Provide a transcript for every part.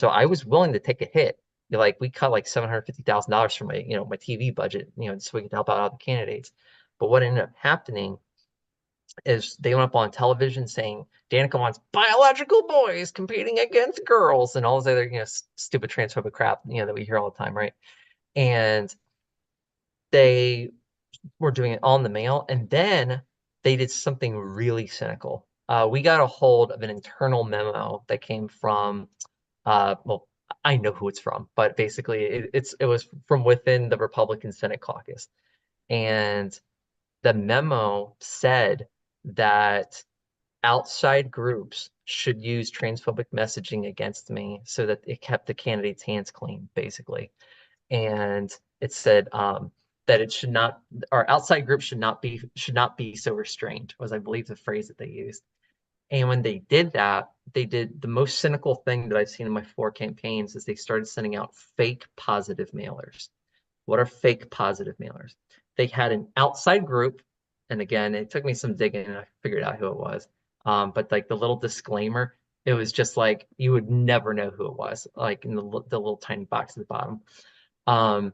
So I was willing to take a hit. Like we cut like $750,000 from my TV budget, so we could help out all the candidates. But what ended up happening is they went up on television saying Danica wants biological boys competing against girls and all this other, stupid transphobic crap, that we hear all the time, right? And they were doing it on the mail, and then they did something really cynical. We got a hold of an internal memo that came from, well, I know who it's from, but basically it was from within the Republican Senate caucus, and the memo said that outside groups should use transphobic messaging against me so that it kept the candidate's hands clean, basically. And it said that it should not, our outside groups should not be so restrained, was I believe the phrase that they used. And when they did that, they did the most cynical thing that I've seen in my 4 campaigns is they started sending out fake positive mailers. What are fake positive mailers? They had an outside group, and again, it took me some digging and I figured out who it was. But like the little disclaimer, it was just like you would never know who it was, like in the little tiny box at the bottom. Um,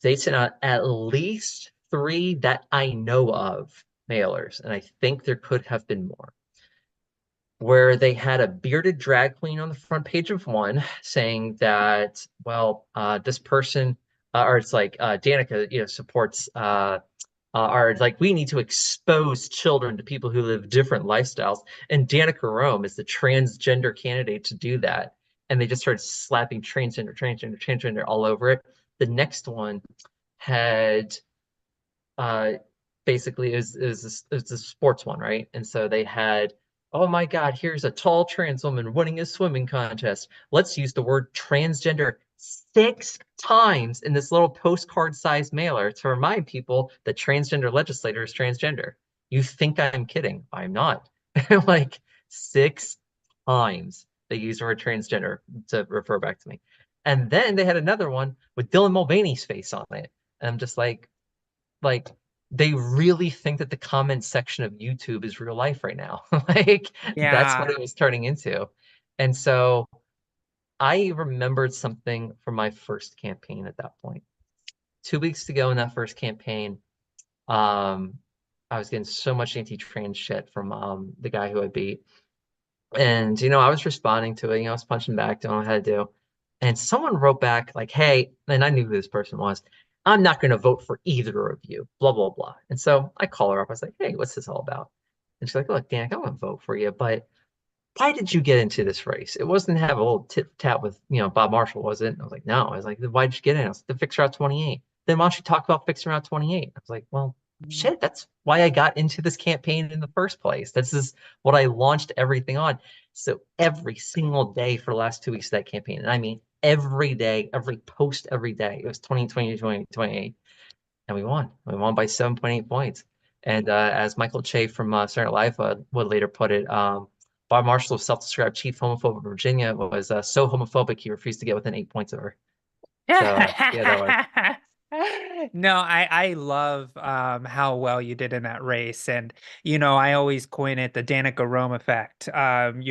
they sent out at least 3 that I know of mailers, and I think there could have been more, where they had a bearded drag queen on the front page of one saying that, well, this person, or it's like Danica, supports, are like, we need to expose children to people who live different lifestyles. And Danica Roem is the transgender candidate to do that. And they just started slapping transgender all over it. The next one had uh basically is a sports one, right? And so they had, oh my God, here's a tall trans woman winning a swimming contest. Let's use the word transgender 6 times in this little postcard-sized mailer to remind people that transgender legislator is transgender. You think I'm kidding? I'm not. Like 6 times they used the word transgender to refer back to me. And then they had another one with Dylan Mulvaney's face on it. And I'm just like they really think that the comment section of YouTube is real life right now. Like that's what Yeah. it was turning into. And so I remembered something from my first campaign at that point. 2 weeks to go in that first campaign, um, I was getting so much anti-trans shit from the guy who I beat. And I was responding to it, I was punching back, doing what I had to do. And someone wrote back like, hey, and I knew who this person was. I'm not going to vote for either of you, blah, blah, blah. And so I call her up. I was like, hey, what's this all about? And she's like, look, Dan, I want to vote for you, but why did you get into this race? It wasn't to have a little tit tat with, Bob Marshall, was it? And I was like, no. I was like, why did you get in? I was like, to fix Route 28. Then why don't you talk about fixing Route 28? I was like, well, shit, that's why I got into this campaign in the first place. This is what I launched everything on. So every single day for the last 2 weeks of that campaign, and I mean every day, every post every day, it was 2020, 2028. And we won. We won by 7.8 points. And as Michael Che from Saturday Night Live would later put it, Bob Marshall, self-described chief homophobe of Virginia, was so homophobic he refused to get within 8 points of her. So yeah, that way. No, I love how well you did in that race. And I always coin it the Danica Rome effect. As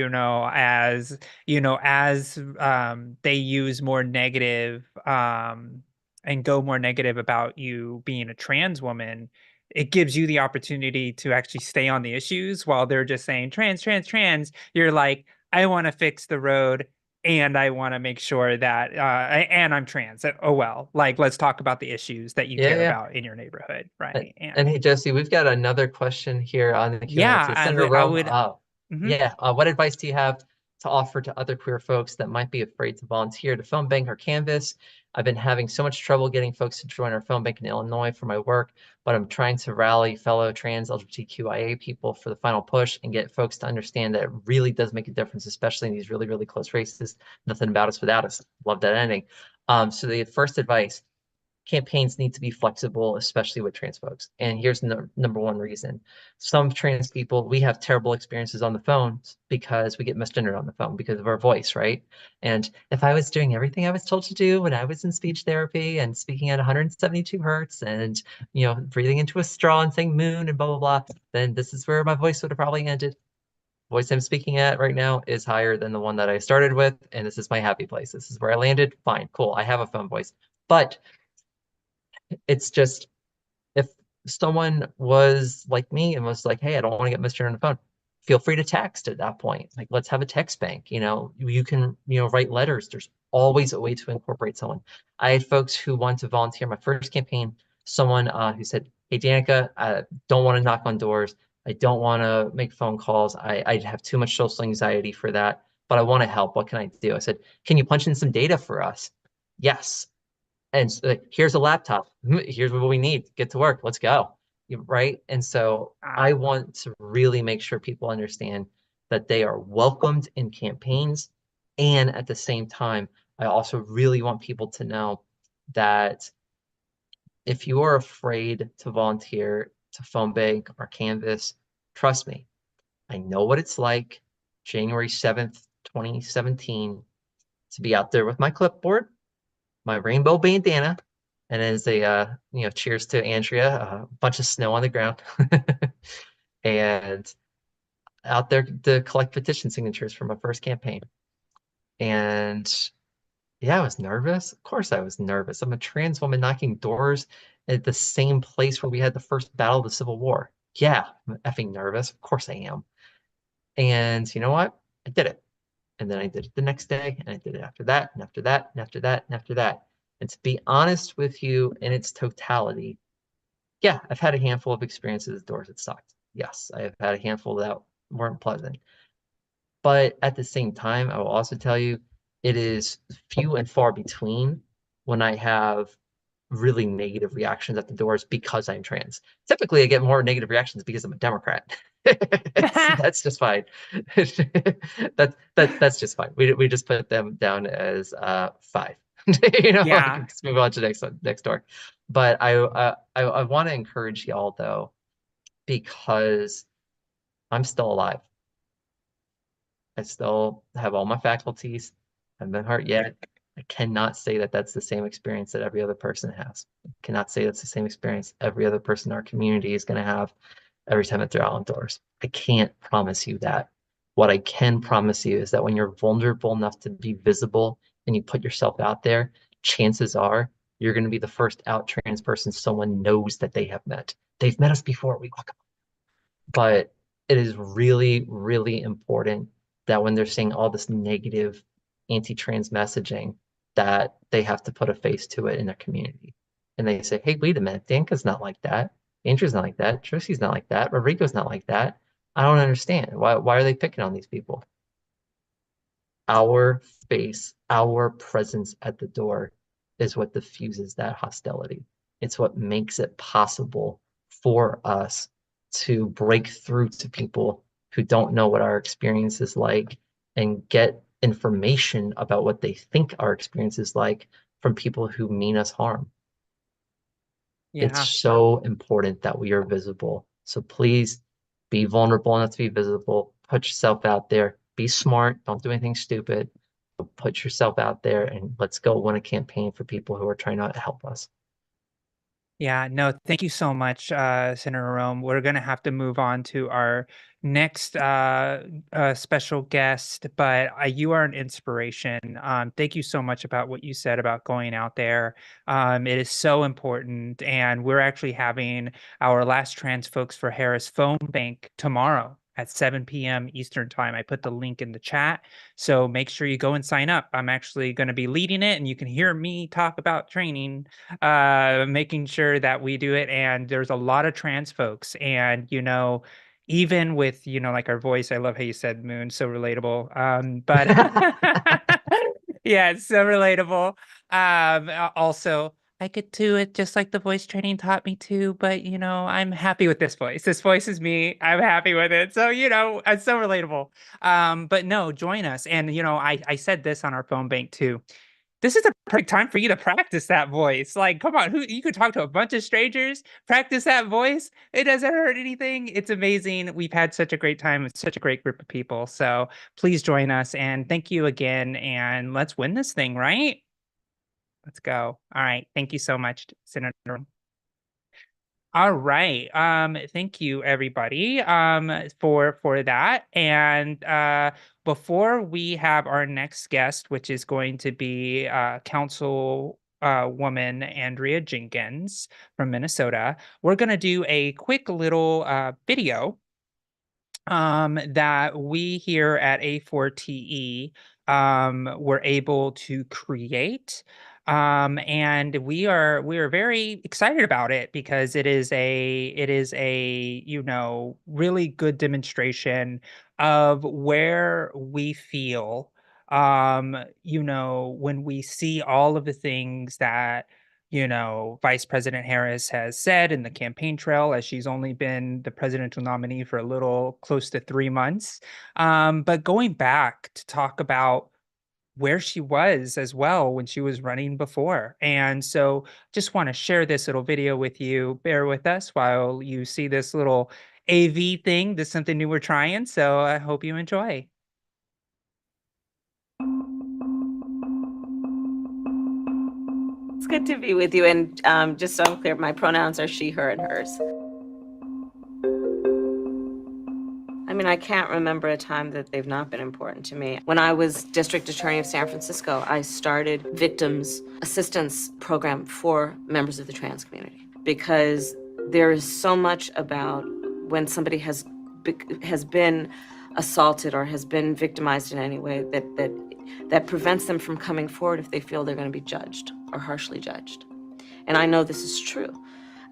they use more negative and go more negative about you being a trans woman, it gives you the opportunity to actually stay on the issues while they're just saying trans, trans, trans. You're like, I want to fix the road and I want to make sure that and I'm trans. Oh well, like let's talk about the issues that you Yeah, care yeah. about in your neighborhood, And, right? And and hey, Jesse, we've got another question here on the Q&A. It yeah, says, Senator I Rome, would. Mhm. yeah, what advice do you have to offer to other queer folks that might be afraid to volunteer to phone bank or canvas? I've been having so much trouble getting folks to join our phone bank in Illinois for my work, but I'm trying to rally fellow trans LGBTQIA people for the final push and get folks to understand that it really does make a difference, especially in these really, really close races. Nothing about us without us. Love that ending. So the first advice, campaigns need to be flexible, especially with trans folks. And here's the number one reason. Some trans people, we have terrible experiences on the phone because we get misgendered on the phone because of our voice, right? And if I was doing everything I was told to do when I was in speech therapy and speaking at 172 hertz and, breathing into a straw and saying moon and blah, blah, blah, then this is where my voice would have probably ended. voice I'm speaking at right now is higher than the one that I started with, and this is my happy place. This is where I landed. Fine, cool. I have a phone voice, but it's just if someone was like me and was like, hey, I don't want to get Mr. on the phone, feel free to text at that point. Like, let's have a text bank. You can, write letters. There's always a way to incorporate someone. I had folks who wanted to volunteer my first campaign, someone who said, hey, Danica, I don't want to knock on doors. I don't want to make phone calls. I have too much social anxiety for that, but I want to help. What can I do? I said, can you punch in some data for us? Yes. And here's a laptop. Here's what we need. Get to work. Let's go. Right. And so I want to really make sure people understand that they are welcomed in campaigns. And at the same time, I also really want people to know that if you are afraid to volunteer to phone bank or canvas, trust me, I know what it's like January 7th, 2017, to be out there with my clipboard, my rainbow bandana, and as a cheers to Andrea, a bunch of snow on the ground, and out there to collect petition signatures for my first campaign. And yeah, I was nervous. Of course, I was nervous. I'm a trans woman knocking doors at the same place where we had the first battle of the Civil War. Yeah, I'm effing nervous. Of course I am. And you know what? I did it. And then I did it the next day, and I did it after that, and after that, and after that, and after that. And to be honest with you, in its totality, yeah, I've had a handful of experiences at doors that sucked. Yes, I have had a handful that weren't pleasant. But at the same time, I will also tell you, it is few and far between when I have really negative reactions at the doors because I'm trans. Typically, I get more negative reactions because I'm a Democrat. That's just fine. That's just fine. We just put them down as 5. Like, Yeah. let's move on to next door. But I want to encourage y'all though, because I'm still alive. I still have all my faculties. I haven't been hurt yet. I cannot say that that's the same experience that every other person has. I cannot say that's the same experience every other person in our community is going to have every time that they're out indoors. I can't promise you that. What I can promise you is that when you're vulnerable enough to be visible and you put yourself out there, chances are you're going to be the first out trans person someone knows that they have met. They've met us before. We walk up, but it is really, really important that when they're seeing all this negative anti-trans messaging, that they have to put a face to it in their community. And they say, hey, wait a minute, Danka's not like that. Andrew's not like that. Trishy's not like that. Rodrigo's not like that. I don't understand. Why are they picking on these people? Our face, our presence at the door is what diffuses that hostility. It's what makes it possible for us to break through to people who don't know what our experience is like and get information about what they think our experience is like from people who mean us harm. It's Yeah. so important that we are visible. So please be vulnerable enough to be visible. Put yourself out there. Be smart. Don't do anything stupid. But put yourself out there and let's go win a campaign for people who are trying to help us. Yeah, no, thank you so much, Senator Rome. We're going to have to move on to our next special guest, but you are an inspiration. Thank you so much about what you said about going out there. It is so important. And we're actually having our last trans folks for Harris phone bank tomorrow at 7 p.m. Eastern time. I put the link in the chat. So make sure you go and sign up. I'm actually going to be leading it, and you can hear me talk about training, making sure that we do it. And there's a lot of trans folks, and even with like our voice, I love how you said Moon, so relatable. But yeah, it's so relatable. Also, I could do it just like the voice training taught me to, but I'm happy with this voice. This voice is me. I'm happy with it. So, it's so relatable. But no, join us. And I said this on our phone bank too. This is a perfect time for you to practice that voice. Like, come on, you could talk to a bunch of strangers, practice that voice. It doesn't hurt anything. It's amazing. We've had such a great time with such a great group of people. So please join us, and thank you again. And let's win this thing, right? Let's go. All right. Thank you so much, Senator. All right. Thank you everybody for that. And before we have our next guest, which is going to be Council woman Andrea Jenkins from Minnesota, we're going to do a quick little video that we here at A4TE were able to create. And we are very excited about it because it is a really good demonstration of where we feel when we see all of the things that Vice President Harris has said in the campaign trail, as she's only been the presidential nominee for a little close to 3 months. But going back to talk about where she was as well when she was running before. And so just want to share this little video with you. Bear with us while you see this little AV thing. This is something new we're trying. So I hope you enjoy. It's good to be with you. And just so I'm clear, my pronouns are she, her, and hers. I mean, I can't remember a time that they've not been important to me. When I was district attorney of San Francisco, I started victims assistance program for members of the trans community because there is so much about when somebody has been assaulted or has been victimized in any way that prevents them from coming forward if they feel they're going to be judged or harshly judged. And I know this is true.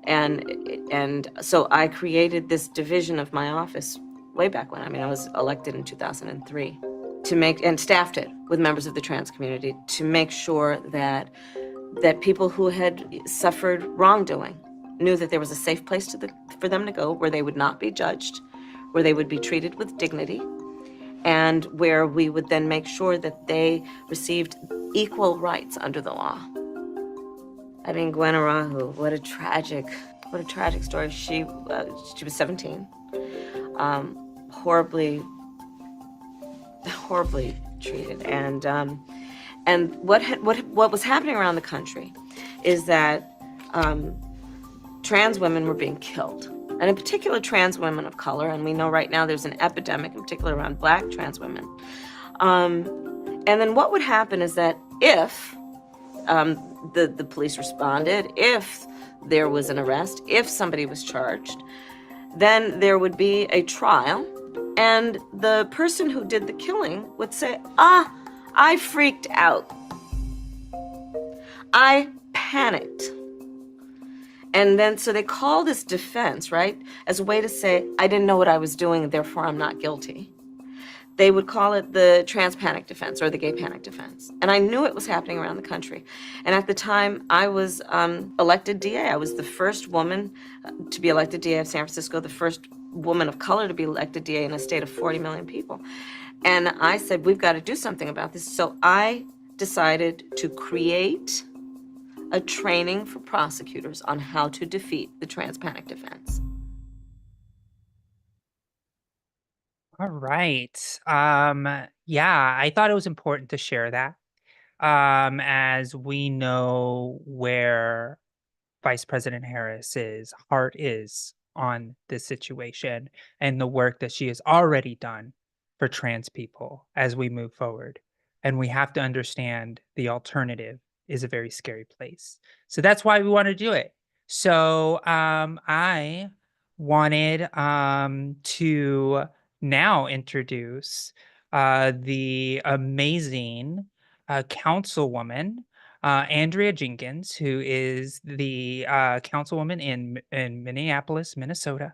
And so I created this division of my office way back when. I mean, I was elected in 2003 to make, and staffed it with members of the trans community to make sure that people who had suffered wrongdoing knew that there was a safe place for them to go where they would not be judged, where they would be treated with dignity, and where we would then make sure that they received equal rights under the law. I mean, Gwen Arahu, what a tragic story. She was 17, horribly treated, and what was happening around the country is that trans women were being killed, and in particular trans women of color. And we know right now there's an epidemic, in particular around Black trans women. And then what would happen is that if the police responded, if there was an arrest, if somebody was charged, then there would be a trial, and the person who did the killing would say, I freaked out. I panicked. And then, so they call this defense, right, as a way to say, I didn't know what I was doing, therefore I'm not guilty. They would call it the trans panic defense or the gay panic defense. And I knew it was happening around the country. And at the time, I was elected DA. I was the first woman to be elected DA of San Francisco, the first woman of color to be elected DA in a state of 40 million people. And I said, we've got to do something about this. So I decided to create a training for prosecutors on how to defeat the trans panic defense. All right. Yeah, I thought it was important to share that. As we know where Vice President Harris's heart is on this situation and the work that she has already done for trans people as we move forward. And we have to understand the alternative is a very scary place. So that's why we want to do it. So I wanted to now introduce the amazing councilwoman Andrea Jenkins, who is the councilwoman in Minneapolis, Minnesota.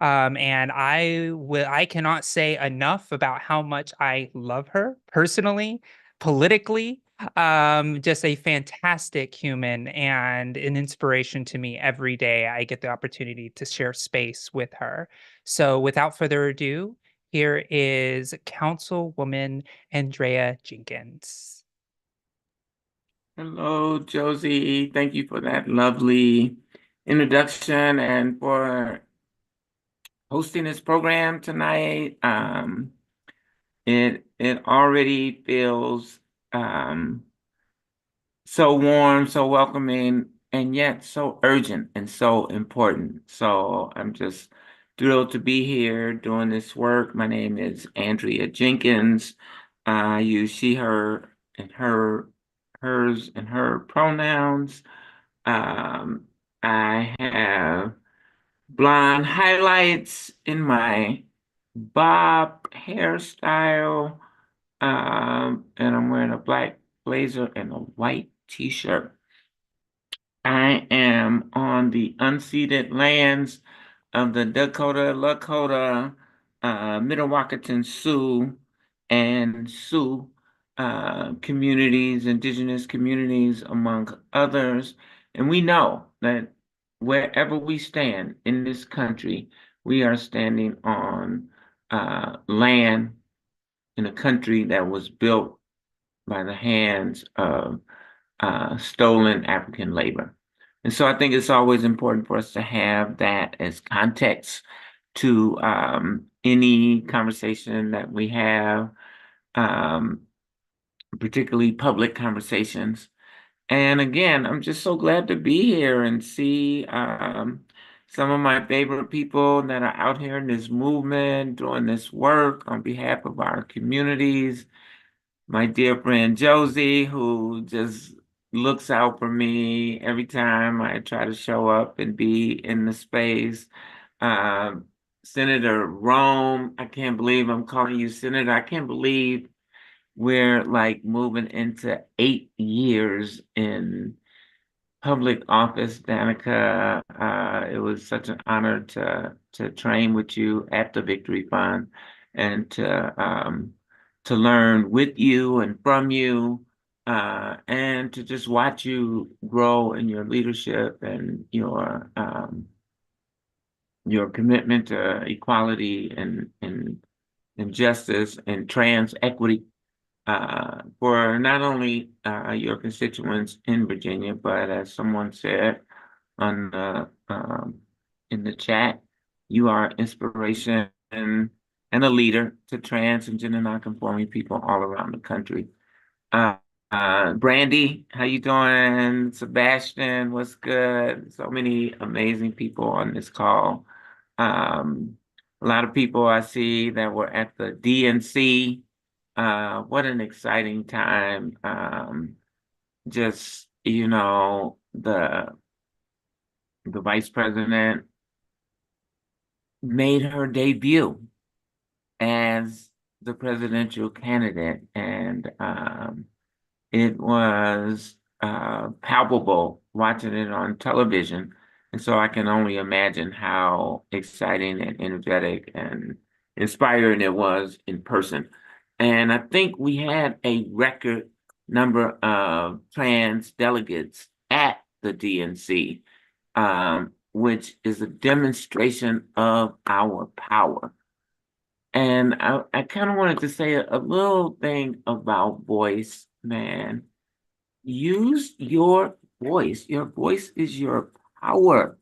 And I cannot say enough about how much I love her personally, politically. Just a fantastic human and an inspiration to me every day. I get the opportunity to share space with her. So without further ado, here is Councilwoman Andrea Jenkins. Hello, Josie. Thank you for that lovely introduction and for hosting this program tonight. It already feels so warm, so welcoming and yet so urgent and so important. So I'm just thrilled to be here doing this work. My name is Andrea Jenkins. I use she, her, and her, hers, and her pronouns. I have blonde highlights in my bob hairstyle, and I'm wearing a black blazer and a white t-shirt. I am on the unceded lands of the Dakota, Lakota, Midewakanton Sioux, and Sioux communities, indigenous communities, among others. And we know that wherever we stand in this country, we are standing on land in a country that was built by the hands of stolen African labor. And so I think it's always important for us to have that as context to any conversation that we have, particularly public conversations. And again, I'm just so glad to be here and see some of my favorite people that are out here in this movement, doing this work on behalf of our communities. My dear friend Josie, who just looks out for me every time I try to show up and be in the space. Senator Roem, I can't believe I'm calling you Senator. I can't believe we're like moving into 8 years in public office, Danica. It was such an honor to train with you at the Victory Fund and to learn with you and from you, and to just watch you grow in your leadership and your commitment to equality and justice and trans equity for not only your constituents in Virginia, but as someone said on in the chat, you are inspiration and a leader to trans and gender nonconforming people all around the country. Brandy, how you doing? Sebastian, what's good? So many amazing people on this call. A lot of people I see that were at the DNC. What an exciting time. Just, the vice president made her debut as the presidential candidate, and it was palpable watching it on television. And so I can only imagine how exciting and energetic and inspiring it was in person. And I think we had a record number of trans delegates at the DNC, which is a demonstration of our power. And I kind of wanted to say a little thing about voice, man. Use your voice. Your voice is your power.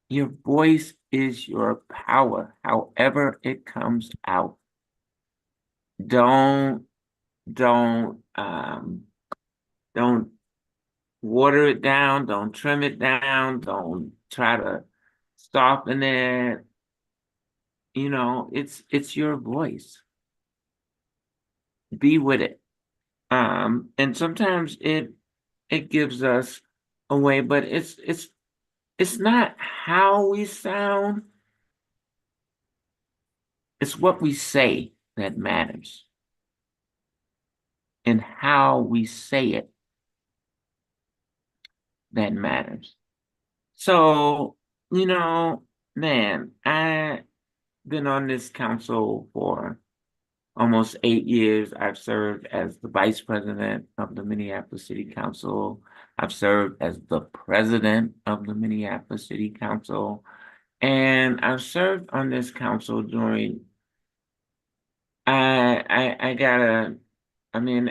Your voice is your power, however it comes out. Don't water it down, don't trim it down, don't try to soften it. It's your voice. Be with it. And sometimes it gives us away, but it's not how we sound, it's what we say that matters. And how we say it that matters. So, man, I've been on this council for almost 8 years. I've served as the vice president of the Minneapolis City Council. I've served as the president of the Minneapolis City Council. And I've served on this council during,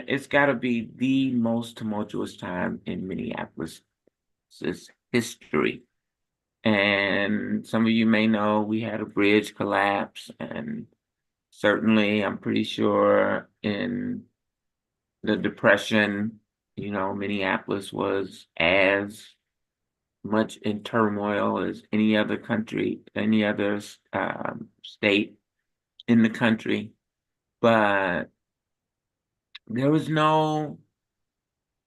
it's gotta be the most tumultuous time in Minneapolis' history. And some of you may know we had a bridge collapse, and certainly I'm pretty sure in the Depression, Minneapolis was as much in turmoil as any other country, any other state in the country, but there was no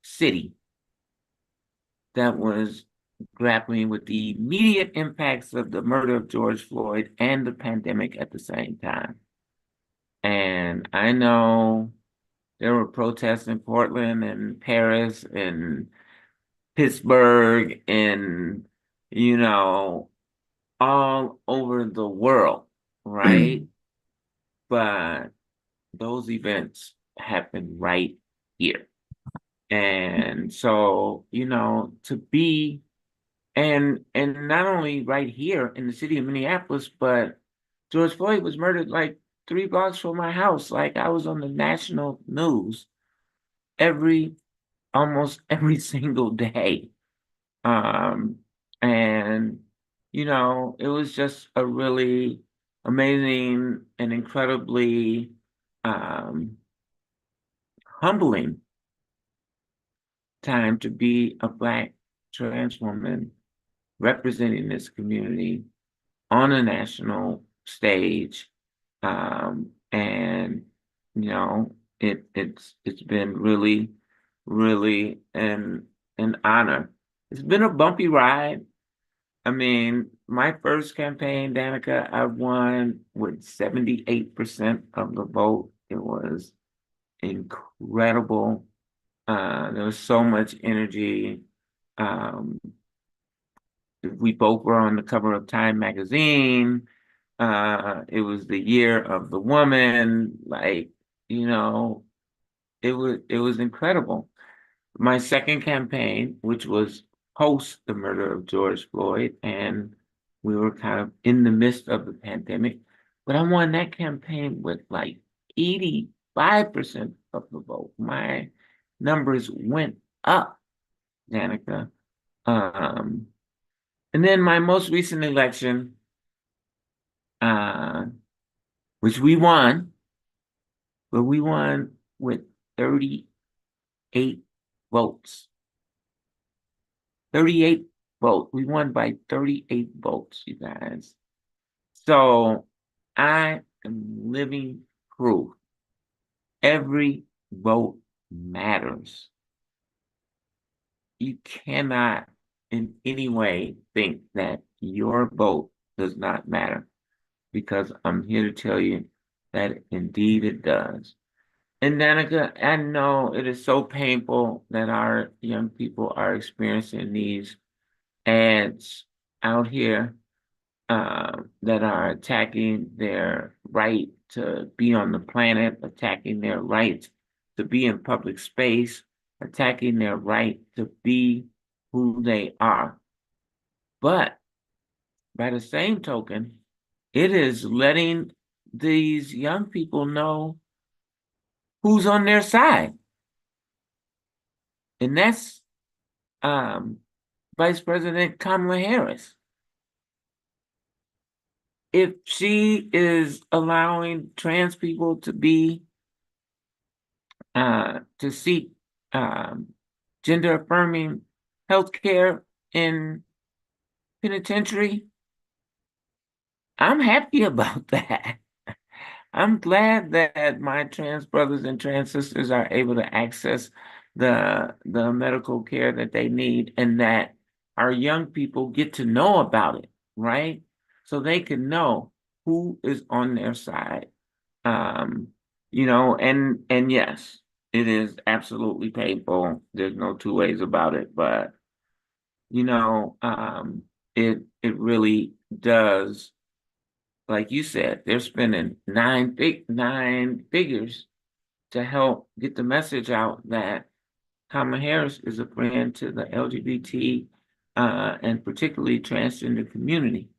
city that was grappling with the immediate impacts of the murder of George Floyd and the pandemic at the same time. And I know there were protests in Portland and Paris and Pittsburgh and, all over the world, right? But those events happened right here. And so, to be and not only right here in the city of Minneapolis, but George Floyd was murdered like 3 blocks from my house. Like I was on the national news almost every single day. And it was just a really amazing and incredibly humbling time to be a Black trans woman representing this community on a national stage. And it's been really, really an honor. It's been a bumpy ride. I mean, my first campaign, Danica, I won with 78% of the vote. It was incredible. There was so much energy. We both were on the cover of Time magazine. It was the year of the woman. Like, it was incredible. My second campaign, which was post the murder of George Floyd, and we were kind of in the midst of the pandemic, but I won that campaign with like 85% of the vote. My numbers went up, Danica. And then my most recent election, which we won, but we won with 38 votes. 38 votes. We won by 38 votes, you guys. So I am living proof. Every vote matters. You cannot in any way think that your vote does not matter, because I'm here to tell you that indeed it does. And Danica, I know it is so painful that our young people are experiencing these ads out here that are attacking their right to be on the planet, attacking their right to be in public space, attacking their right to be who they are. But by the same token, it is letting these young people know who's on their side. And that's Vice President Kamala Harris. If she is allowing trans people to be, to seek gender affirming healthcare in penitentiary, I'm happy about that. I'm glad that my trans brothers and trans sisters are able to access the medical care that they need, and that our young people get to know about it, right? So they can know who is on their side. And yes, it is absolutely painful. There's no two ways about it, but it really does. Like you said, they're spending nine figures to help get the message out that Kamala Harris is a friend to the LGBT and particularly transgender community.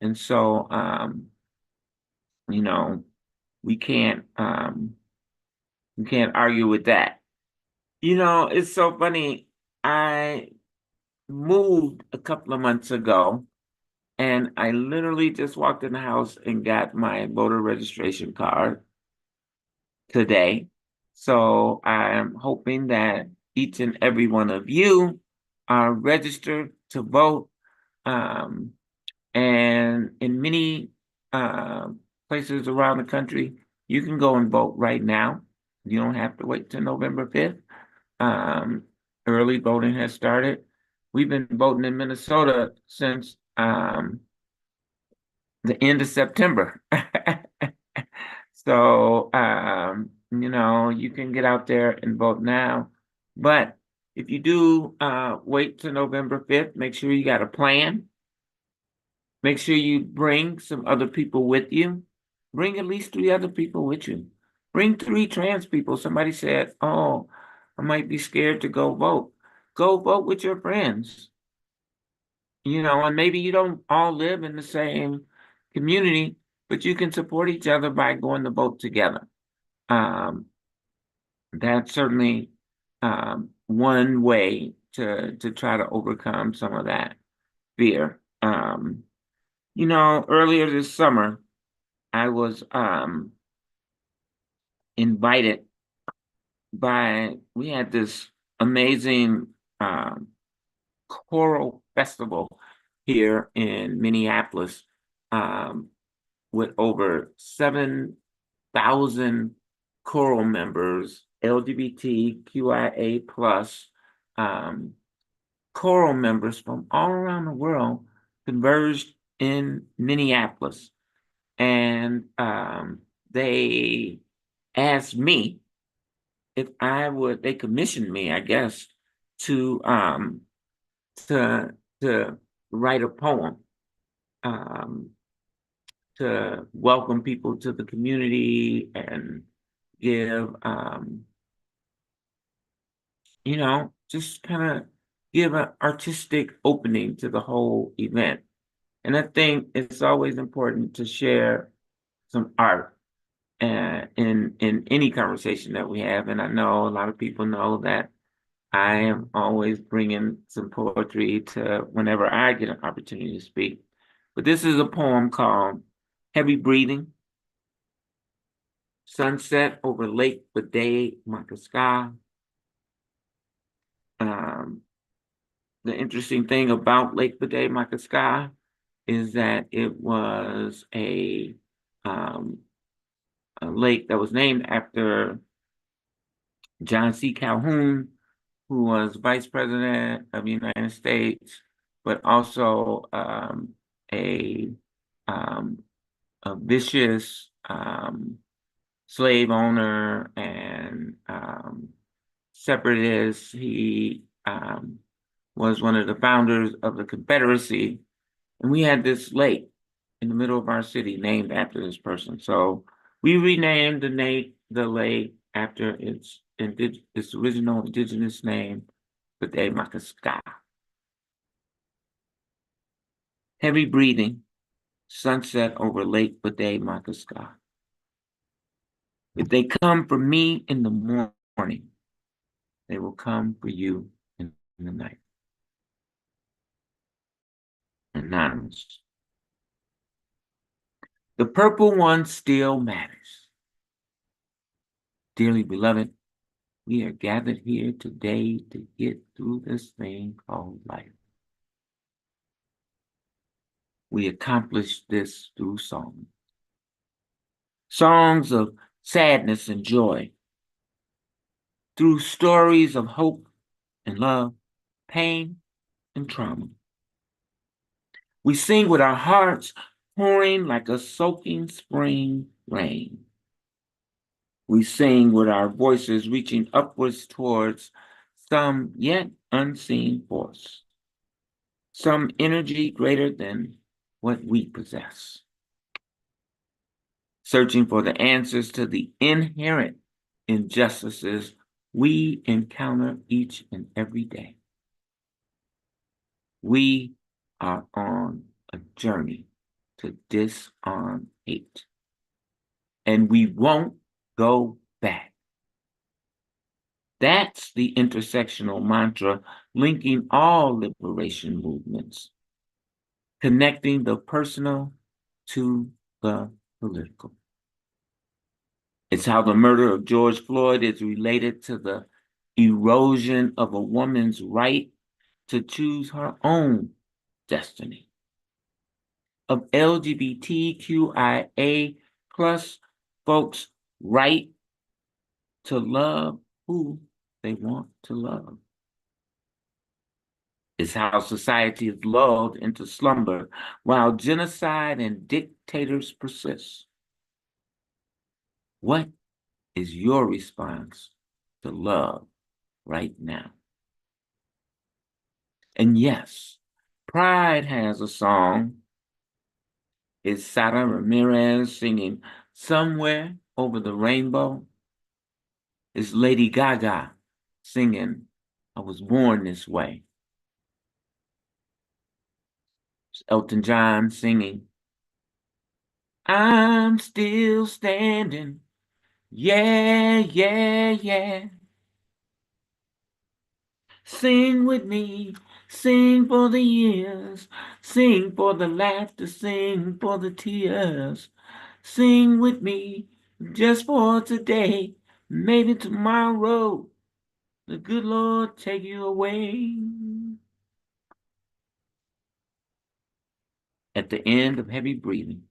And so, we can't argue with that. It's so funny. I moved a couple of months ago, and I literally just walked in the house and got my voter registration card today. So I'm hoping that each and every one of you are registered to vote. And in many places around the country, you can go and vote right now. You don't have to wait till November 5th. Early voting has started. We've been voting in Minnesota since the end of September. So, you can get out there and vote now. But if you do wait till November 5th, make sure you got a plan. Make sure you bring some other people with you. Bring at least 3 other people with you. Bring 3 trans people. Somebody said, oh, I might be scared to go vote. Go vote with your friends. And maybe you don't all live in the same community, but you can support each other by going to vote together. That's certainly one way to try to overcome some of that fear. Earlier this summer, I was invited we had this amazing choral festival here in Minneapolis with over 7,000 choral members, LGBTQIA plus choral members from all around the world converged in Minneapolis. And they asked me if they commissioned me, I guess, to write a poem to welcome people to the community and give, just kind of give an artistic opening to the whole event. And I think it's always important to share some art in any conversation that we have. And I know a lot of people know that I am always bringing some poetry to whenever I get an opportunity to speak. But this is a poem called Heavy Breathing. Sunset over Lake Bidet, Makaska. The interesting thing about Lake Bidet, Makaska is that it was a lake that was named after John C. Calhoun, who was Vice President of the United States, but also a vicious slave owner and separatist. He was one of the founders of the Confederacy, and we had this lake in the middle of our city named after this person. So we renamed the lake after its original indigenous name, Bidet Makaska. Heavy breathing, sunset over Lake Bidet Makaska. If they come for me in the morning, they will come for you in the night. Anonymous. The purple one still matters. Dearly beloved, we are gathered here today to get through this thing called life. We accomplish this through song. Songs of sadness and joy. Through stories of hope and love, pain and trauma. We sing with our hearts pouring like a soaking spring rain. We sing with our voices reaching upwards towards some yet unseen force, some energy greater than what we possess, searching for the answers to the inherent injustices we encounter each and every day. We are on a journey to disarm hate, and we won't go back. That's the intersectional mantra linking all liberation movements, connecting the personal to the political. It's how the murder of George Floyd is related to the erosion of a woman's right to choose her own destiny, of LGBTQIA plus folks' right to love who they want to love. It's how society is lulled into slumber while genocide and dictators persist. What is your response to love right now? And yes, Pride has a song. It's Sara Ramirez singing Somewhere Over the Rainbow. It's Lady Gaga singing I Was Born This Way. It's Elton John singing I'm still standing. Yeah, yeah, yeah. Sing with me, sing for the years, sing for the laughter, sing for the tears. Sing with me just for today, maybe tomorrow, the good Lord take you away. At the end of heavy breathing,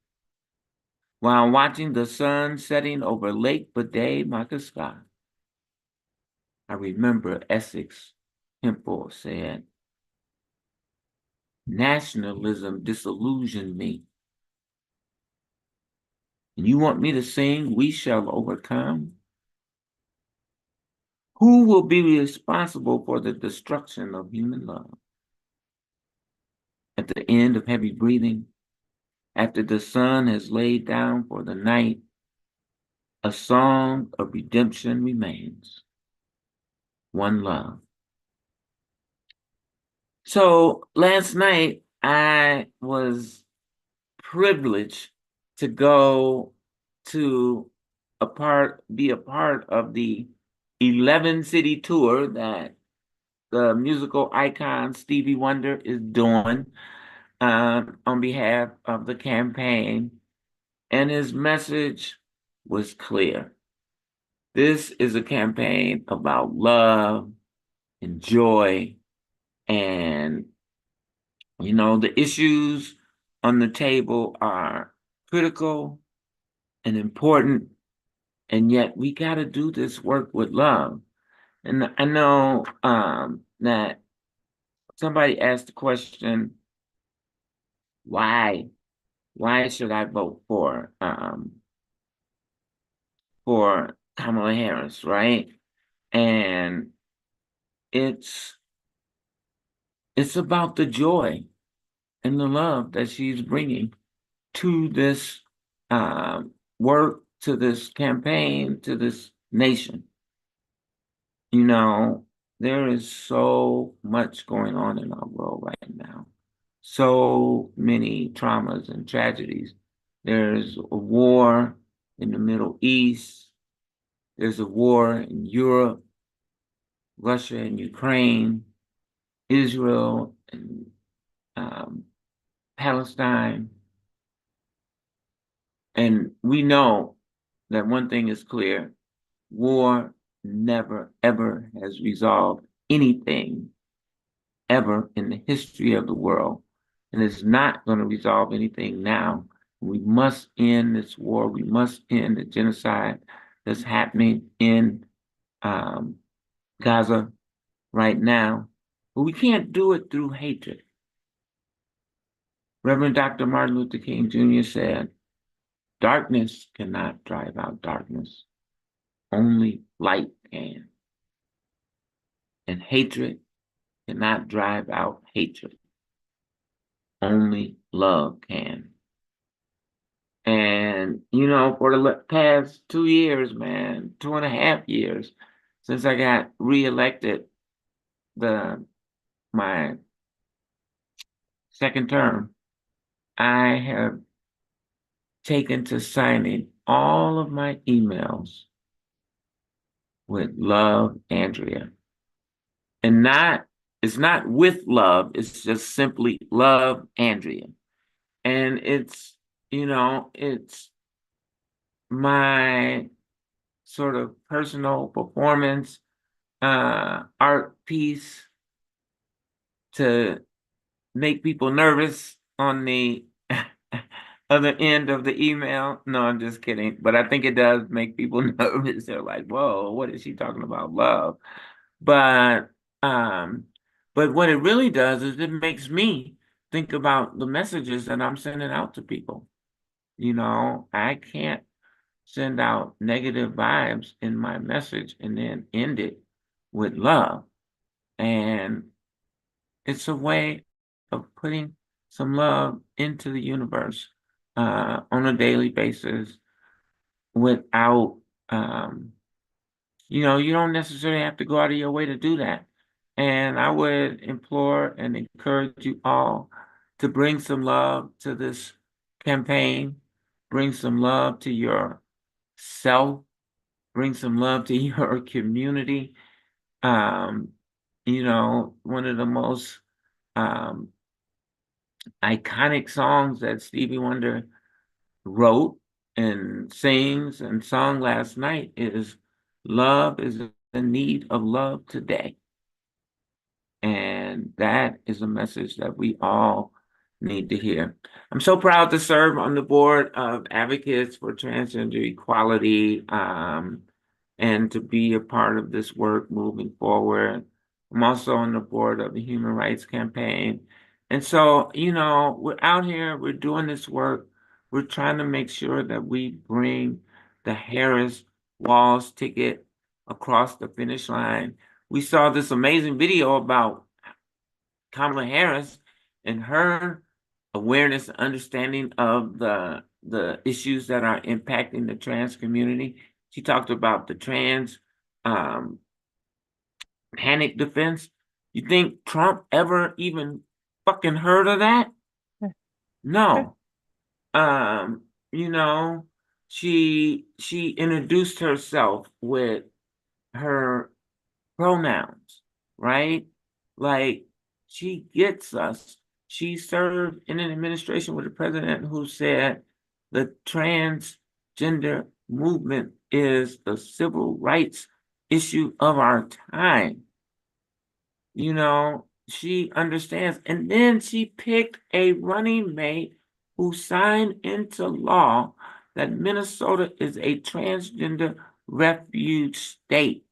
while watching the sun setting over Lake Budé-Makaska, I remember Essex Hempel said, nationalism disillusioned me. And you want me to sing, We Shall Overcome? Who will be responsible for the destruction of human love? At the end of heavy breathing, after the sun has laid down for the night, a song of redemption remains. One love. So last night, I was privileged to go to be a part of the 11-city tour that the musical icon Stevie Wonder is doing on behalf of the campaign. And his message was clear. This is a campaign about love and joy, and the issues on the table are critical and important, and yet we got to do this work with love. And I know that somebody asked the question, why should I vote for Kamala Harris, right? And it's about the joy and the love that she's bringing to this work, to this campaign, to this nation. There is so much going on in our world right now. So many traumas and tragedies. There's a war in the Middle East. There's a war in Europe, Russia and Ukraine, Israel and Palestine. And we know that one thing is clear: war never, ever has resolved anything ever in the history of the world. And it's not going to resolve anything now. We must end this war. We must end the genocide that's happening in Gaza right now. But we can't do it through hatred. Reverend Dr. Martin Luther King Jr. said, darkness cannot drive out darkness. Only light can. And hatred cannot drive out hatred. Only love can. And, for the past 2 years, man, 2.5 years, since I got reelected my second term, I have taken to signing all of my emails with Love Andrea. And it's not with love, it's just simply Love Andrea. And it's my sort of personal performance art piece to make people nervous on the other end of the email. No, I'm just kidding. But I think it does make people nervous. They're like, whoa, what is she talking about? Love. But um, but what it really does is it makes me think about the messages that I'm sending out to people. You know, I can't send out negative vibes in my message and then end it with love. And it's a way of putting some love into the universe on a daily basis without, you know, you don't necessarily have to go out of your way to do that. And I would implore and encourage you all to bring some love to this campaign, bring some love to yourself, bring some love to your community. You know, one of the most um, iconic songs that Stevie Wonder wrote and sings and sung last night is "Love is in need of love today." And that is a message that we all need to hear. I'm so proud to serve on the board of advocates for transgender equality and to be a part of this work moving forward. I'm also on the board of the Human Rights Campaign. And so, you know, we're out here, we're doing this work. We're trying to make sure that we bring the Harris Walz ticket across the finish line. We saw this amazing video about Kamala Harris and her awareness and understanding of the issues that are impacting the trans community. She talked about the trans panic defense. You think Trump ever even fucking heard of that? No. You know, she introduced herself with her pronouns, right? Like she gets us. She served in an administration with a president who said the transgender movement is the civil rights issue of our time. You know, she understands. And then she picked a running mate who signed into law that Minnesota is a transgender refuge state.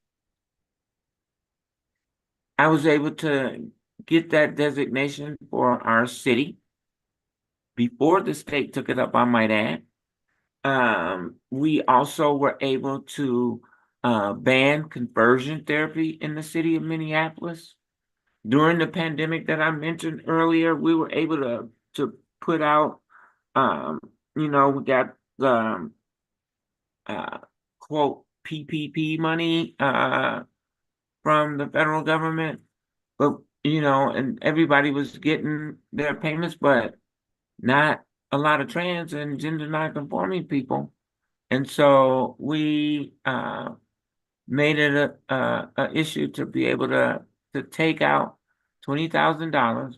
I was able to get that designation for our city before the state took it up, I might add. We also were able to ban conversion therapy in the city of Minneapolis. During the pandemic that I mentioned earlier, we were able to put out, you know, we got the quote PPP money from the federal government, but you know, and everybody was getting their payments, but not a lot of trans and gender nonconforming people. And so we made it a issue to be able to take out $20,000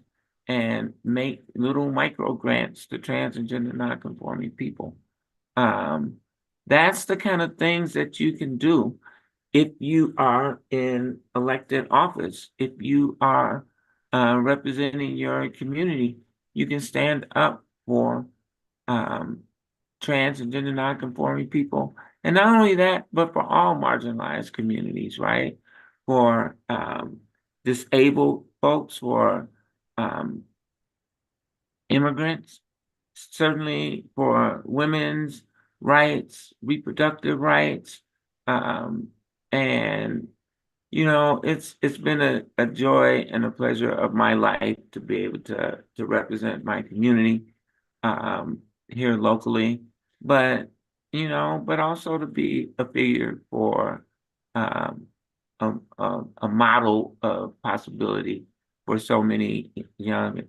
and make little micro grants to trans and gender nonconforming people. That's the kind of things that you can do if you are in elected office, if you are representing your community. You can stand up for trans and gender nonconforming people. And not only that, but for all marginalized communities, right? For disabled folks, for immigrants, certainly for women's rights, reproductive rights. And you know, it's been a joy and a pleasure of my life to be able to represent my community here locally, but you know, but also to be a figure for um, a model of possibility for so many young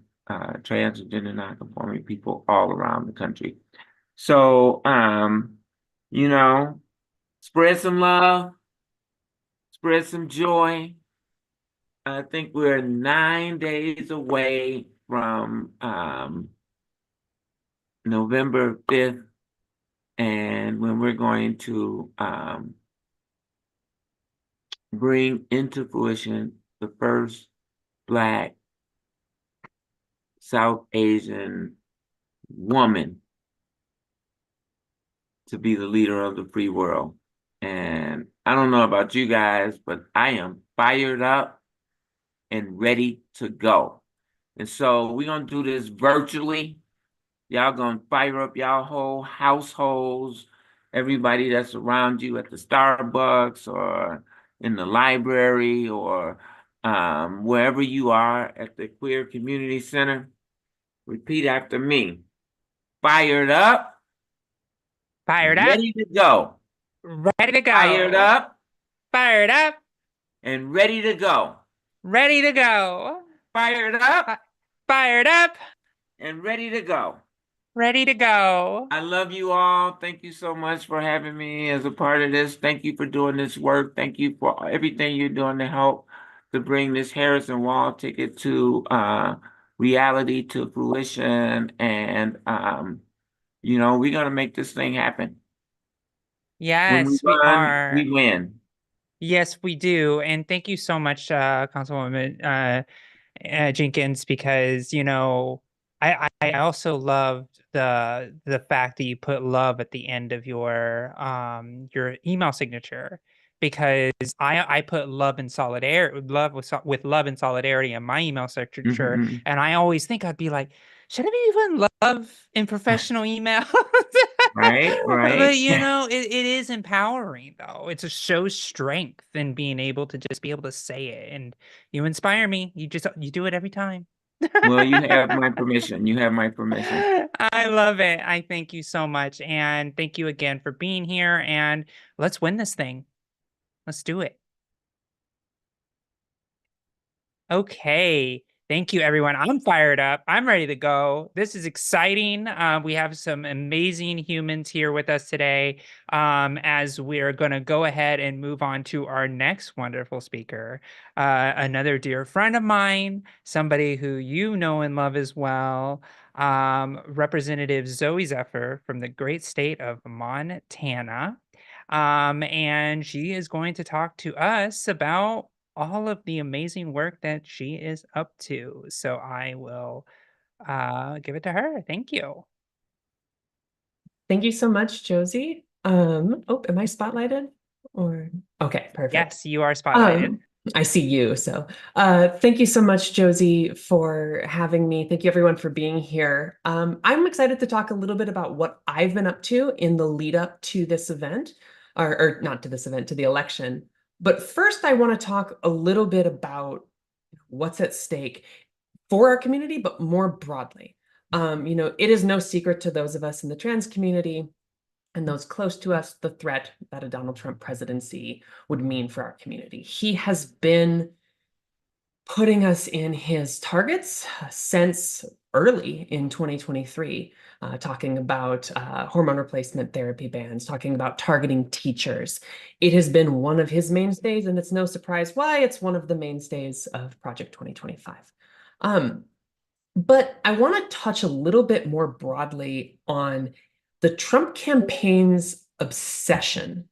trans and gender nonconforming people all around the country. So, you know, spread some love, spread some joy. I think we're 9 days away from November 5th, and when we're going to bring into fruition the first Black South Asian woman to be the leader of the free world. And I don't know about you guys, but I am fired up and ready to go. And so we're going to do this virtually. Y'all going to fire up y'all whole households, everybody that's around you at the Starbucks or in the library or wherever you are at the Queer Community Center. Repeat after me. Fired up. Fired up. Ready to go. Ready to go. Fired up. Fired up. And ready to go. Ready to go. Fired up. Fired up. And ready to go. Ready to go. I love you all. Thank you so much for having me as a part of this. Thank you for doing this work. Thank you for everything you're doing to help to bring this Harrison Wall ticket to reality, to fruition. And, you know, we're going to make this thing happen. When we Yes, we run, are. we win. Yes, we do. And thank you so much, Councilwoman Jenkins, because, you know, I also loved the fact that you put love at the end of your email signature, because I put love and solidarity, love with love and solidarity in my email signature, and I always think I'd be like, should I be even love in professional email? Right, right. But you know, it is empowering though. It's a show strength in being able to just be able to say it, and you inspire me. You do it every time. Well, you have my permission. You have my permission. I love it. I thank you so much. And thank you again for being here. And let's win this thing. Let's do it. Okay. Thank you, everyone. I'm fired up. I'm ready to go. This is exciting. We have some amazing humans here with us today, as we're going to go ahead and move on to our next wonderful speaker, another dear friend of mine, somebody who you know and love as well, Representative Zooey Zephyr from the great state of Montana. And she is going to talk to us about all of the amazing work that she is up to. So I will give it to her. Thank you. Thank you so much, Josie. Oh, am I spotlighted? Or okay, perfect. Yes, you are spotlighted. I see you. So thank you so much, Josie, for having me. Thank you everyone for being here. I'm excited to talk a little bit about what I've been up to in the lead up to this event, or not to this event, to the election. But first, I want to talk a little bit about what's at stake for our community, but more broadly. You know, it is no secret to those of us in the trans community and those close to us, the threat that a Donald Trump presidency would mean for our community. He has been putting us in his targets since early in 2023, talking about hormone replacement therapy bans, talking about targeting teachers. It has been one of his mainstays, and it's no surprise why it's one of the mainstays of Project 2025. But I want to touch a little bit more broadly on the Trump campaign's obsession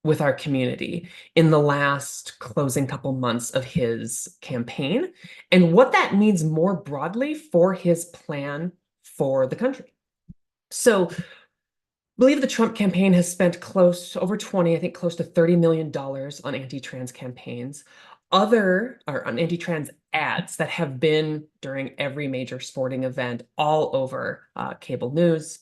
with our community in the last closing couple months of his campaign, and what that means more broadly for his plan for the country. So I believe the Trump campaign has spent close to $30 million on anti-trans campaigns, on anti-trans ads that have been during every major sporting event all over cable news.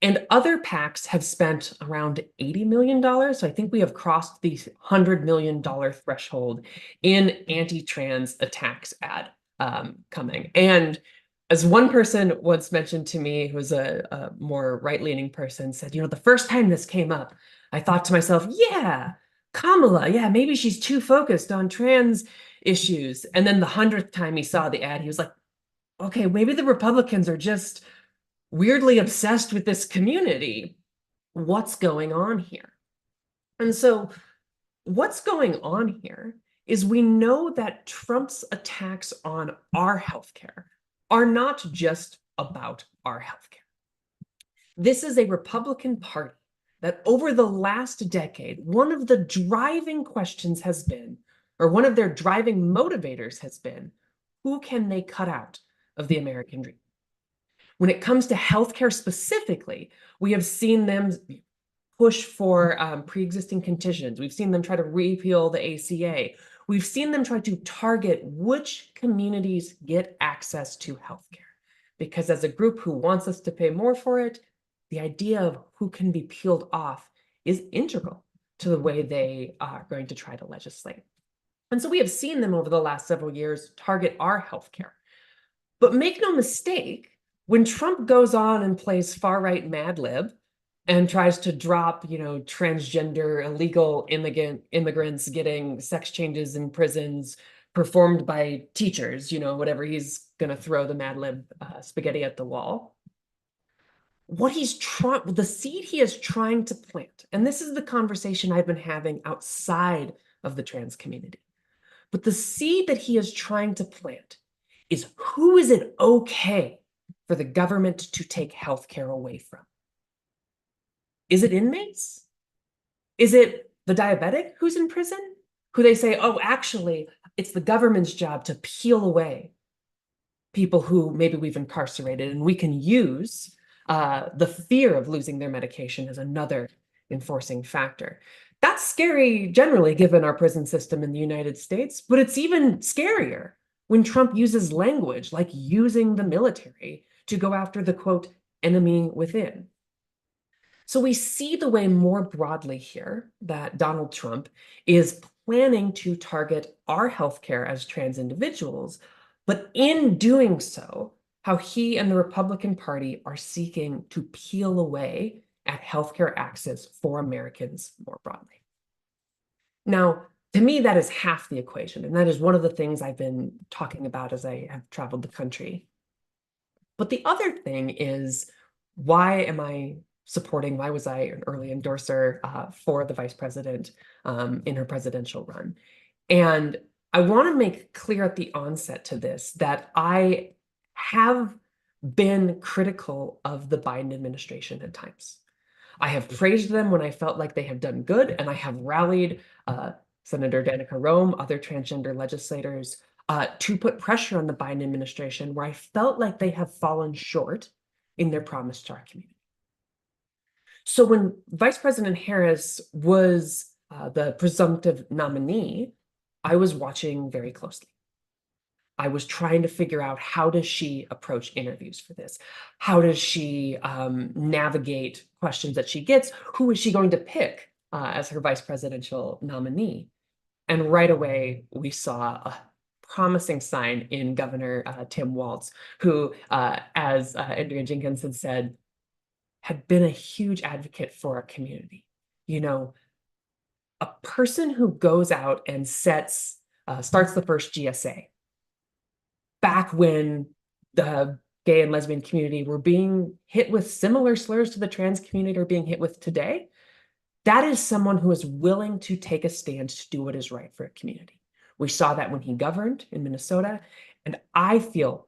And other PACs have spent around $80 million. So I think we have crossed the $100 million threshold in anti-trans attacks ad coming. And as one person once mentioned to me, who's a more right-leaning person, said, you know, the first time this came up, I thought to myself, yeah, Kamala, yeah, maybe she's too focused on trans issues. And then the 100th time he saw the ad, he was like, okay, maybe the Republicans are just weirdly obsessed with this community. What's going on here? And so what's going on here is we know that Trump's attacks on our healthcare are not just about our healthcare. This is a Republican Party that over the last decade, one of the driving questions has been, or one of their driving motivators has been, who can they cut out of the American dream? When it comes to healthcare specifically, we have seen them push for pre-existing conditions. We've seen them try to repeal the ACA. We've seen them try to target which communities get access to healthcare. Because as a group who wants us to pay more for it, the idea of who can be peeled off is integral to the way they are going to try to legislate. And so we have seen them over the last several years target our healthcare. But make no mistake, when Trump goes on and plays far-right Mad Lib and tries to drop, transgender illegal immigrants getting sex changes in prisons performed by teachers, whatever, he's going to throw the Mad Lib spaghetti at the wall. The seed he is trying to plant, and this is the conversation I've been having outside of the trans community, but the seed that he is trying to plant is, who is it okay for the government to take healthcare away from? Is it inmates? Is it the diabetic who's in prison, who they say, oh, actually, it's the government's job to peel away people who maybe we've incarcerated, and we can use the fear of losing their medication as another enforcing factor. That's scary generally, given our prison system in the United States, but it's even scarier when Trump uses language like using the military to go after the, quote, enemy within. So we see the way more broadly here that Donald Trump is planning to target our healthcare as trans individuals, but in doing so, how he and the Republican Party are seeking to peel away at healthcare access for Americans more broadly. Now, to me, that is half the equation, and that is one of the things I've been talking about as I have traveled the country. But the other thing is, why was I an early endorser for the vice president in her presidential run? And I want to make clear at the onset to this that I have been critical of the Biden administration at times. I have praised them when I felt like they have done good, and I have rallied Senator Danica Roem, other transgender legislators, to put pressure on the Biden administration where I felt like they have fallen short in their promise to our community. So when Vice President Harris was the presumptive nominee, I was watching very closely. I was trying to figure out, how does she approach interviews for this? How does she navigate questions that she gets? Who is she going to pick as her vice presidential nominee? And right away, we saw a promising sign in Governor Tim Walz, who, as Andrea Jenkins had said, had been a huge advocate for our community. A person who goes out and starts the first GSA, back when the gay and lesbian community were being hit with similar slurs to the trans community are being hit with today, that is someone who is willing to take a stand to do what is right for a community. We saw that when he governed in Minnesota, and I feel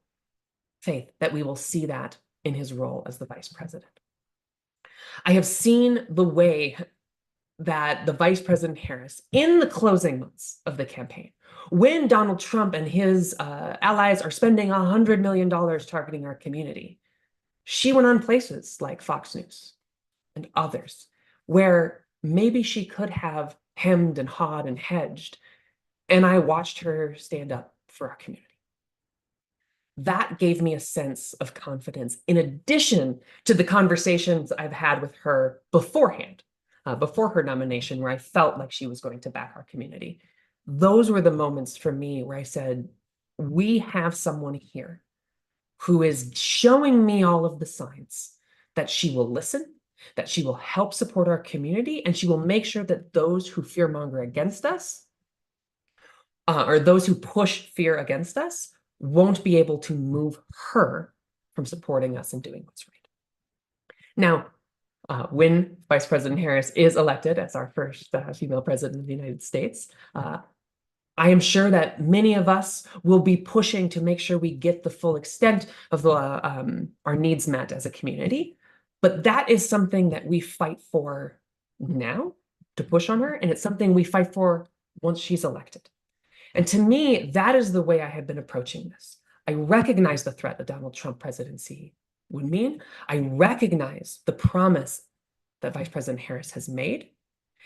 faith that we will see that in his role as the vice president. I have seen the way that the Vice President Harris, in the closing months of the campaign, when Donald Trump and his allies are spending $100 million targeting our community, she went on places like Fox News and others where maybe she could have hemmed and hawed and hedged, and I watched her stand up for our community. That gave me a sense of confidence, in addition to the conversations I've had with her beforehand, before her nomination, where I felt like she was going to back our community. Those were the moments for me where I said, we have someone here who is showing me all of the signs that she will listen, that she will help support our community, and she will make sure that those who fearmonger against us, or those who push fear against us, won't be able to move her from supporting us and doing what's right. Now, when Vice President Harris is elected as our first female president of the United States, I am sure that many of us will be pushing to make sure we get the full extent of our needs met as a community. But that is something that we fight for now to push on her, and it's something we fight for once she's elected. And to me, that is the way I have been approaching this. I recognize the threat the Donald Trump presidency would mean. I recognize the promise that Vice President Harris has made.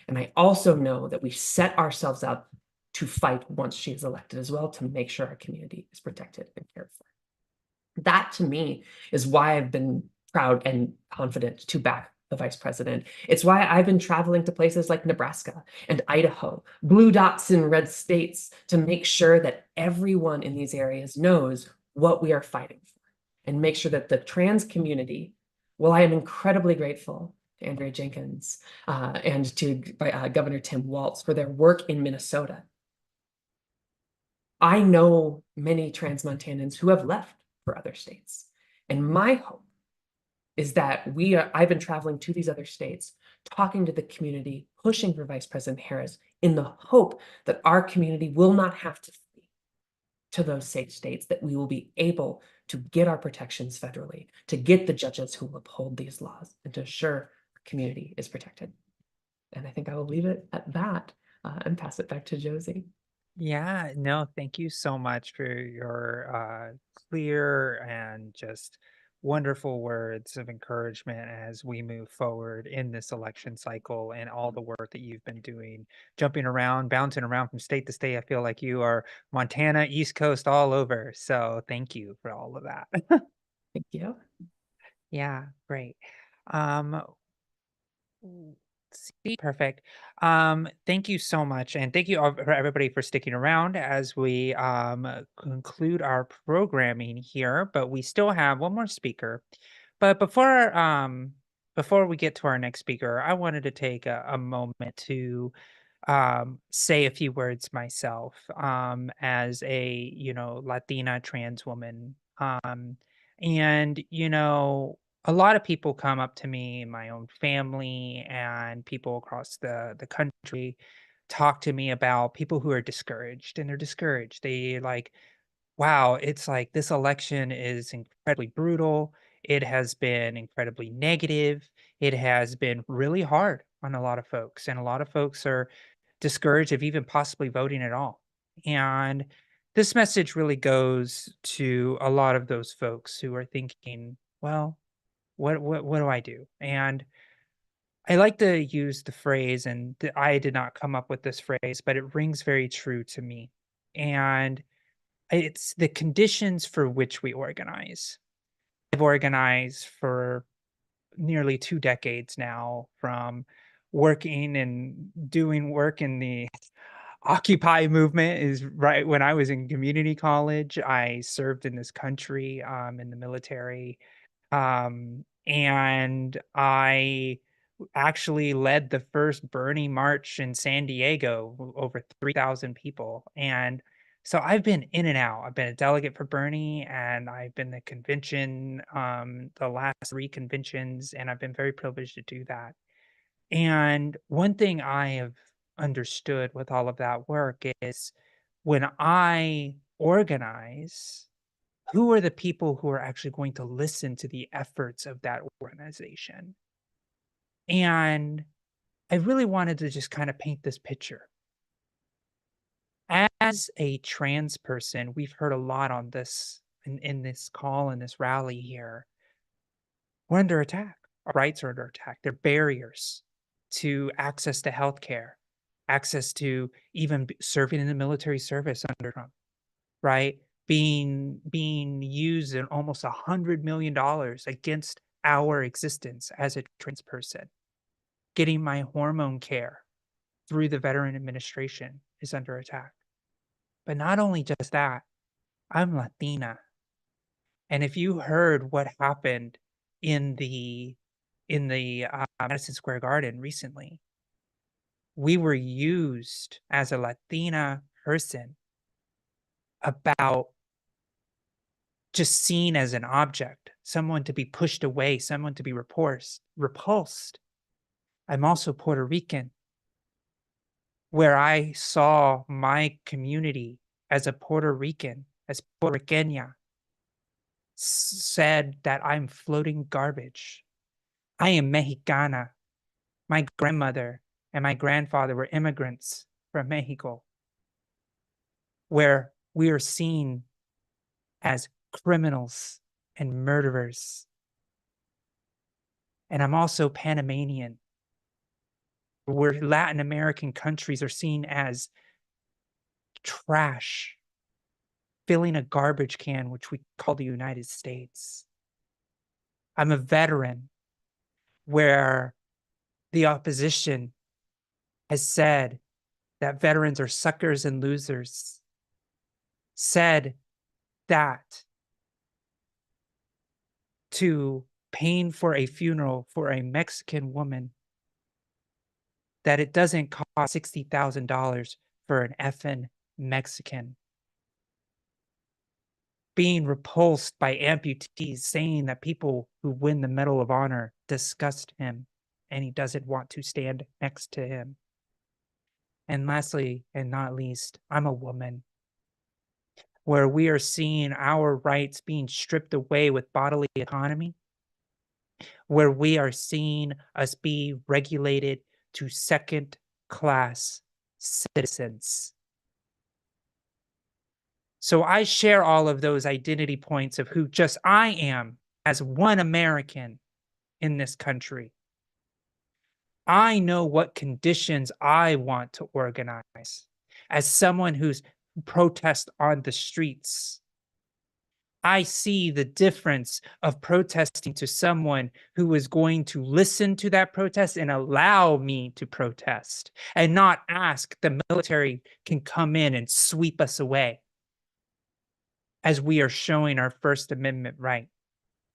And I also know that we set ourselves up to fight once she is elected as well, to make sure our community is protected and cared for. That, to me, is why I've been proud and confident to back the vice president. It's why I've been traveling to places like Nebraska and Idaho, blue dots in red states, to make sure that everyone in these areas knows what we are fighting for, and make sure that the trans community, well, I am incredibly grateful to Andrea Jenkins and to Governor Tim Walz for their work in Minnesota. I know many trans Montanans who have left for other states, and my hope is that I've been traveling to these other states, talking to the community, pushing for Vice President Harris, in the hope that our community will not have to flee to those safe states, that we will be able to get our protections federally, to get the judges who will uphold these laws, and to ensure our community is protected. And I think I will leave it at that and pass it back to Josie. Yeah, no, thank you so much for your clear and just wonderful words of encouragement as we move forward in this election cycle, and all the work that you've been doing, jumping around, bouncing around from state to state. I feel like you are Montana, East Coast, all over. So thank you for all of that. Thank you. Yeah, great. Um, See, perfect. Thank you so much, and thank you all for everybody for sticking around as we conclude our programming here. But we still have one more speaker. But before we get to our next speaker, I wanted to take a moment to say a few words myself as a Latina trans woman. And a lot of people come up to me, my own family and people across the country, talk to me about people who are discouraged, and they're discouraged. They like, wow, it's like this election is incredibly brutal. It has been incredibly negative. It has been really hard on a lot of folks, and a lot of folks are discouraged of even possibly voting at all. And this message really goes to a lot of those folks who are thinking, well, what do I do? And I like to use the phrase, and I did not come up with this phrase, but it rings very true to me. And it's the conditions for which we organize. I've organized for nearly 2 decades now, from working and doing work in the Occupy movement. Is right when I was in community college. I served in this country in the military. And I actually led the first Bernie March in San Diego, over 3,000 people. And so I've been in and out. I've been a delegate for Bernie, and I've been the convention, the last 3 conventions, and I've been very privileged to do that. And one thing I have understood with all of that work is, when I organize, who are the people who are actually going to listen to the efforts of that organization? And I really wanted to just kind of paint this picture. As a trans person, we've heard a lot on this in this call, in this rally here. We're under attack. Our rights are under attack. There are barriers to access to healthcare, access to even serving in the military service under Trump, right? Being used in almost $100 million against our existence as a trans person. Getting my hormone care through the Veteran Administration is under attack. But not only just that, I'm Latina. And if you heard what happened in the Madison Square Garden recently, we were used as a Latina person, about just seen as an object, someone to be pushed away, someone to be repulsed. I'm also Puerto Rican, where I saw my community as a Puerto Rican, as Puerto Riqueña, said that I'm floating garbage. I am Mexicana. My grandmother and my grandfather were immigrants from Mexico, where we are seen as criminals and murderers. And I'm also Panamanian, where Latin American countries are seen as trash, filling a garbage can, which we call the United States. I'm a veteran, where the opposition has said that veterans are suckers and losers, said that to paying for a funeral for a Mexican woman, that it doesn't cost $60,000 for an effing Mexican. Being repulsed by amputees, saying that people who win the Medal of Honor disgust him and he doesn't want to stand next to him. And lastly, and not least, I'm a woman, where we are seeing our rights being stripped away with bodily autonomy, where we are seeing us be regulated to second-class citizens. So I share all of those identity points of who just I am as one American in this country. I know what conditions I want to organize as someone who's protest on the streets. I see the difference of protesting to someone who is going to listen to that protest and allow me to protest and not ask the military can come in and sweep us away, as we are showing our First Amendment right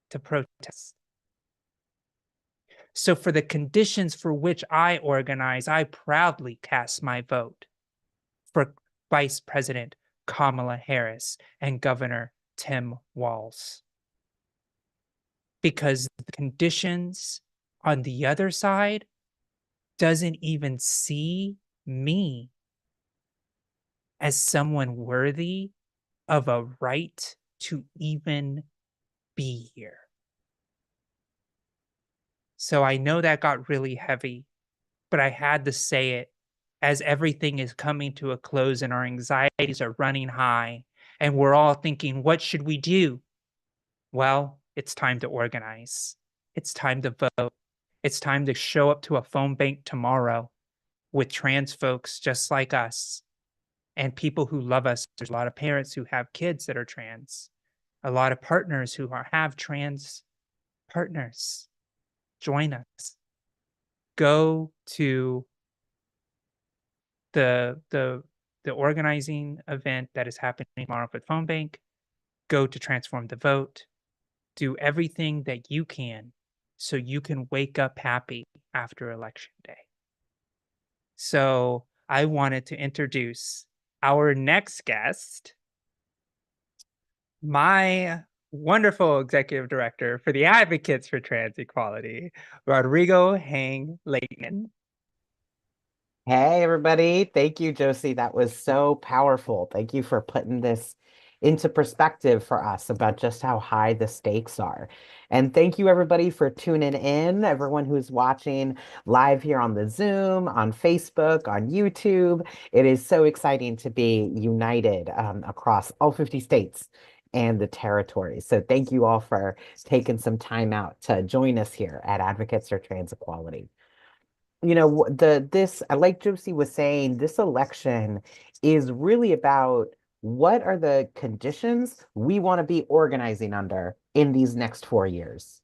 to protest. So for the conditions for which I organize, I proudly cast my vote for Vice President Kamala Harris and Governor Tim Walz. Because the conditions on the other side doesn't even see me as someone worthy of a right to even be here. So I know that got really heavy, but I had to say it as everything is coming to a close and our anxieties are running high and we're all thinking, what should we do? Well, it's time to organize. It's time to vote. It's time to show up to a phone bank tomorrow with trans folks just like us and people who love us. There's a lot of parents who have kids that are trans, a lot of partners who have trans partners. Join us. Go to the organizing event that is happening tomorrow at Phone Bank. Go to Transform the Vote. Do everything that you can so you can wake up happy after Election Day. So I wanted to introduce our next guest, my wonderful executive director for the Advocates for Trans Equality, Rodrigo Hang Leighton. Hey, everybody. Thank you, Josie. That was so powerful. Thank you for putting this into perspective for us about just how high the stakes are. And thank you, everybody, for tuning in, everyone who's watching live here on the Zoom, on Facebook, on YouTube. It is so exciting to be united across all 50 states and the territories. So thank you all for taking some time out to join us here at Advocates for Trans Equality. You know, like Josie was saying, this election is really about what are the conditions we want to be organizing under in these next 4 years.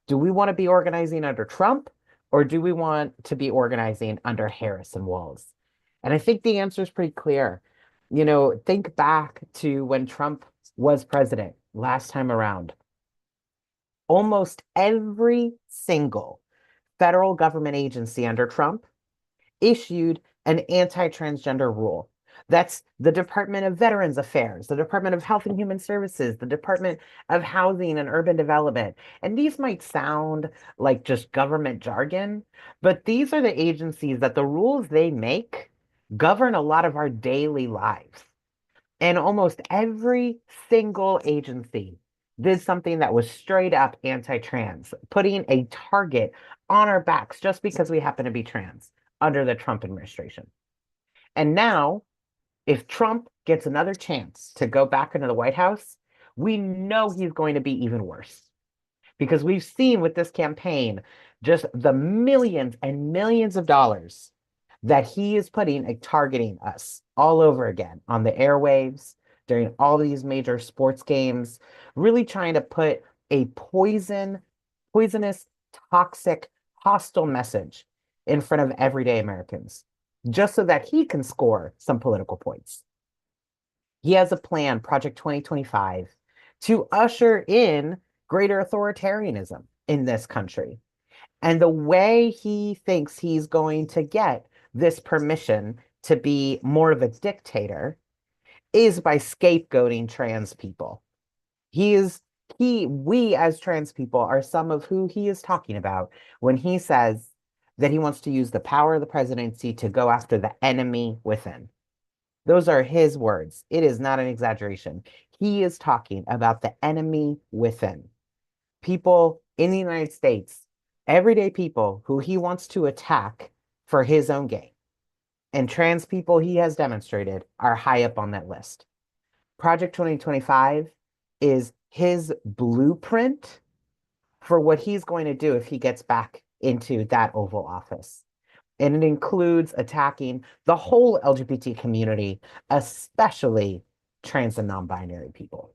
Do we want to be organizing under Trump, or do we want to be organizing under Harris and Walz? And I think the answer is pretty clear. You know, think back to when Trump was president last time around. Almost every single federal government agency under Trump issued an anti-transgender rule. That's the Department of Veterans Affairs, the Department of Health and Human Services, the Department of Housing and Urban Development. And these might sound like just government jargon, but these are the agencies that the rules they make govern a lot of our daily lives. And almost every single agency did something that was straight up anti-trans, putting a target on our backs just because we happen to be trans under the Trump administration. And now, if Trump gets another chance to go back into the White House, we know he's going to be even worse. Because we've seen with this campaign just the millions and millions of dollars that he is putting targeting us all over again on the airwaves during all these major sports games, really trying to put a poisonous, toxic, hostile message in front of everyday Americans, just so that he can score some political points. He has a plan, Project 2025, to usher in greater authoritarianism in this country. And the way he thinks he's going to get this permission to be more of a dictator is by scapegoating trans people. We as trans people are some of who he is talking about when he says that he wants to use the power of the presidency to go after the enemy within. Those are his words. It is not an exaggeration. He is talking about the enemy within. People in the United States, everyday people who he wants to attack for his own gain. And trans people, he has demonstrated, are high up on that list. Project 2025 is his blueprint for what he's going to do if he gets back into that Oval Office. And it includes attacking the whole LGBT community, especially trans and non-binary people.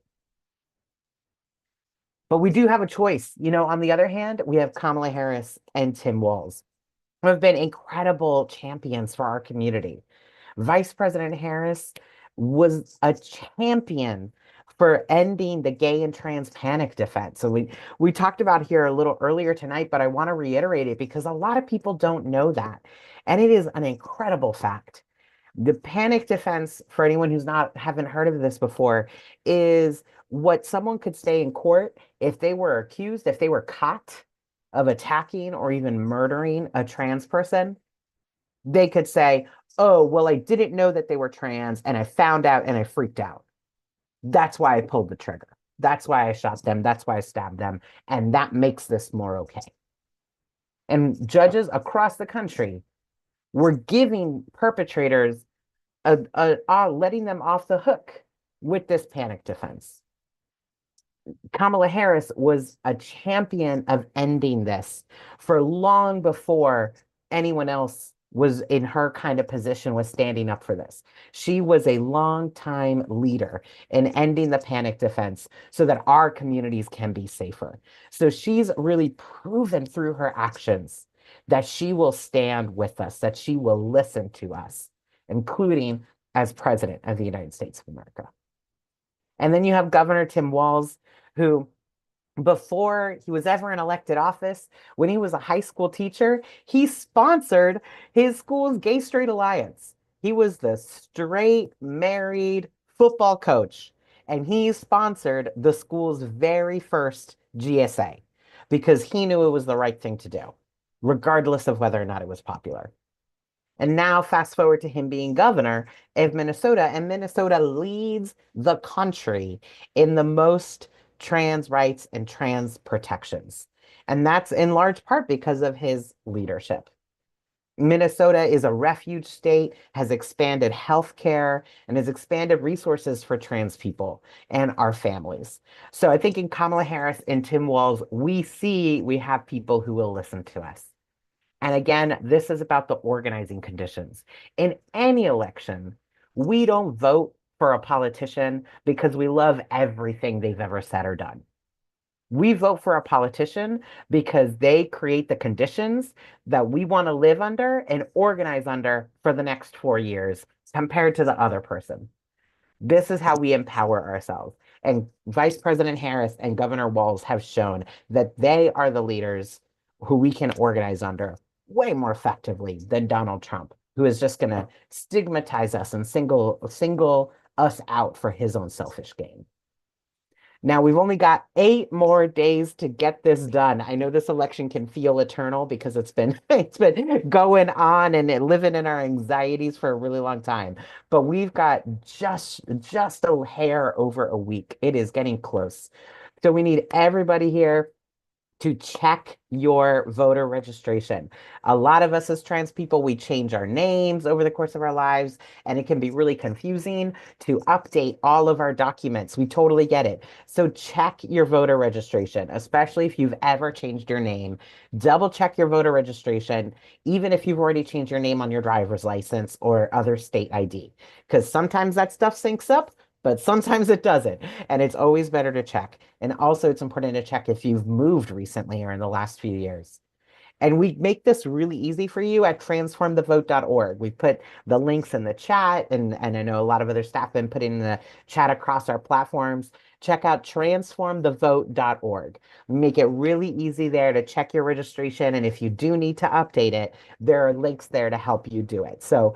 But we do have a choice. On the other hand, we have Kamala Harris and Tim Walz, who have been incredible champions for our community. Vice President Harris was a champion for ending the gay and trans panic defense. So we talked about here a little earlier tonight, but I want to reiterate it because a lot of people don't know that. And it is an incredible fact. The panic defense, for anyone who's haven't heard of this before, is what someone could say in court if they were accused, if they were caught of attacking or even murdering a trans person. They could say, oh, well, I didn't know that they were trans and I found out and I freaked out. That's why I pulled the trigger. That's why I shot them. That's why I stabbed them. And that makes this more okay. And judges across the country were giving perpetrators letting them off the hook with this panic defense. Kamala Harris was a champion of ending this for long before anyone else was in her kind of position was standing up for this. She was a long-time leader in ending the panic defense so that our communities can be safer. So she's really proven through her actions that she will stand with us, that she will listen to us, including as president of the United States of America. And then you have Governor Tim Walz, who before he was ever in elected office, when he was a high school teacher, he sponsored his school's Gay Straight Alliance. He was the straight married football coach, and he sponsored the school's very first GSA because he knew it was the right thing to do, regardless of whether or not it was popular. And now fast forward to him being governor of Minnesota, and Minnesota leads the country in the most trans rights and trans protections. And that's in large part because of his leadership. Minnesota is a refuge state, has expanded healthcare, and has expanded resources for trans people and our families. So I think in Kamala Harris and Tim Walz, we have people who will listen to us. And again, this is about the organizing conditions. In any election, we don't vote for a politician because we love everything they've ever said or done. We vote for a politician because they create the conditions that we want to live under and organize under for the next 4 years compared to the other person. This is how we empower ourselves. And Vice President Harris and Governor Walz have shown that they are the leaders who we can organize under way more effectively than Donald Trump, who is just going to stigmatize us and single us out for his own selfish gain. Now, we've only got 8 more days to get this done. I know this election can feel eternal because it's been going on and living in our anxieties for a really long time. But we've got just a hair over a week. It is getting close. So we need everybody here to check your voter registration. A lot of us as trans people, we change our names over the course of our lives, and it can be really confusing to update all of our documents. We totally get it. So check your voter registration, especially if you've ever changed your name. Double check your voter registration, even if you've already changed your name on your driver's license or other state ID, because sometimes that stuff syncs up, but sometimes it doesn't. And it's always better to check. And also, it's important to check if you've moved recently or in the last few years. And we make this really easy for you at transformthevote.org. We put the links in the chat, and I know a lot of other staff have been putting in the chat across our platforms. Check out transformthevote.org. We make it really easy there to check your registration. And if you do need to update it, there are links there to help you do it. So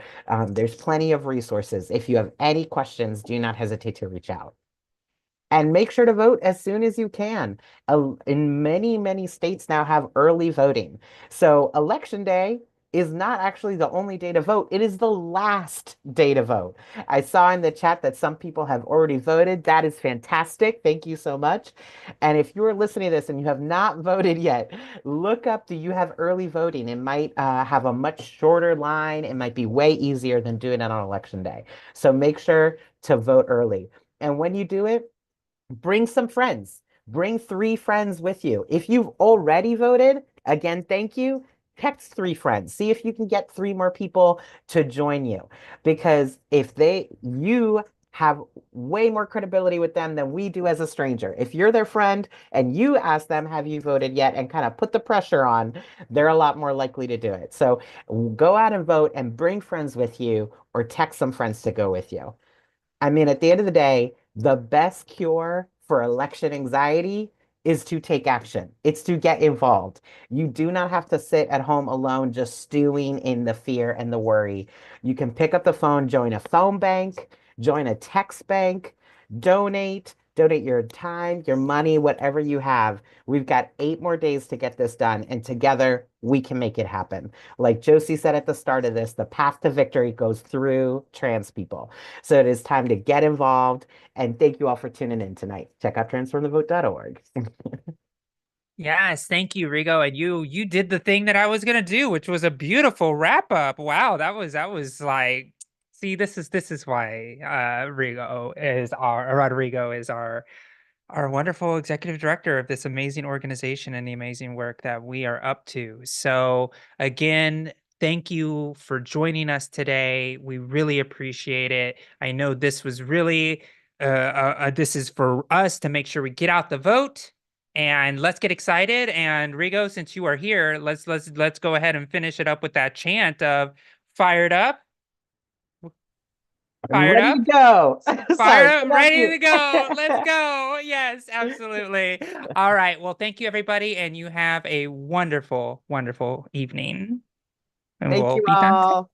there's plenty of resources. If you have any questions, do not hesitate to reach out. And make sure to vote as soon as you can. In many, many states now have early voting. So election day is not actually the only day to vote. It is the last day to vote. I saw in the chat that some people have already voted. That is fantastic. Thank you so much. And if you are listening to this and you have not voted yet, look up, do you have early voting? It might have a much shorter line. It might be way easier than doing it on election day. So make sure to vote early. And when you do it, bring some friends. Bring 3 friends with you. If you've already voted, again, thank you. Text 3 friends. See if you can get 3 more people to join you. Because if you have way more credibility with them than we do as a stranger. If you're their friend and you ask them, have you voted yet? And kind of put the pressure on, they're a lot more likely to do it. So go out and vote and bring friends with you, or text some friends to go with you. I mean, at the end of the day, the best cure for election anxiety is to take action. It's to get involved. You do not have to sit at home alone just stewing in the fear and the worry. You can pick up the phone, join a phone bank, join a text bank, donate your time, your money, whatever you have. We've got 8 more days to get this done, and together we can make it happen. Like Josie said at the start of this, the path to victory goes through trans people. So it is time to get involved. And thank you all for tuning in tonight. Check out transformthevote.org. Yes, thank you, Rigo. And you did the thing that I was gonna do, which was a beautiful wrap up. Wow, that was like, see, this is why Rodrigo is our wonderful executive director of this amazing organization and the amazing work that we are up to. So again, thank you for joining us today. We really appreciate it. I know this was really this is for us to make sure we get out the vote, and let's get excited. And Rigo, since you are here, let's go ahead and finish it up with that chant of fired up. Fired Ready up? to go. Fired Sorry, up, ready to go. Let's go. Yes, absolutely. All right. Well, thank you, everybody. And you have a wonderful, wonderful evening. And Thank we'll you be done. all.